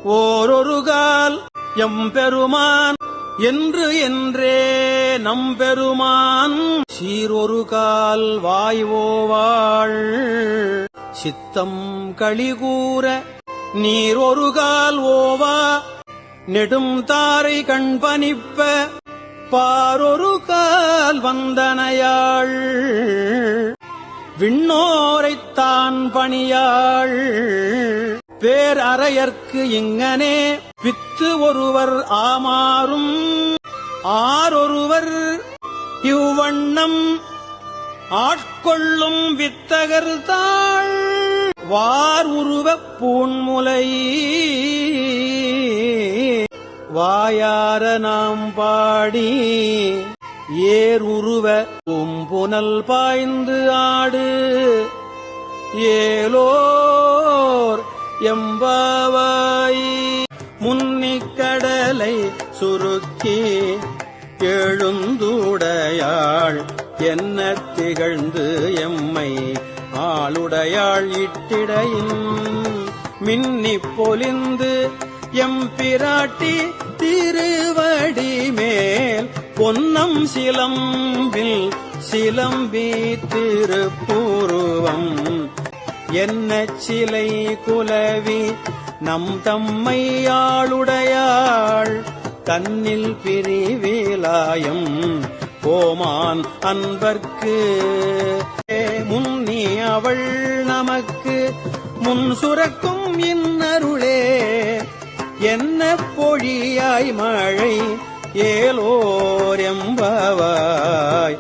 ஓரொருகால் எம்பெருமான் என்று என்றே நம்பெருமான் சீரொருகால் வாய்வோவாள் சித்தம் களிகூர நீரொருகால் ஓவா நெடும் தாரை கண்பனிப்ப பாரொருகால் வந்தனையாள் விண்ணோரைத்தான் பணியாள் பேரறையர்க்கு இங்கனே பித்து ஒருவர் ஆமாறும் ஆரொருவர் இவ்வண்ணம் ஆட்கொள்ளும் வித்தகர்தாள் வார் உருவப் பூண்முலை வாயார நாம் பாடி ஏர் உருவ பூம்புனல் பாய்ந்து ஆடு ஏலோர் எம்பாவாய் முன்னிக்கடலை சுருக்கி எழுந்துடையாள் என்ன திகழ்ந்து எம்மை ஆளுடையாள் இட்டிடையின் மின்னிப் பொலிந்து எம்பிராட்டி திருவடி மேல் பொன்னம் சிலம்பில் சிலம்பி திருப்புருவம் என்ன சிலை குலவி நம் தம்மை ஆளுடையாள் கண்ணில் பிரிவிலாயம் கோமான் அன்பர்க்கு முன்னி அவள் நமக்கு முன் சுரக்கும் இன்னருளே என்ன பொழியாய் மழை ஏலோர் எம்பவாய்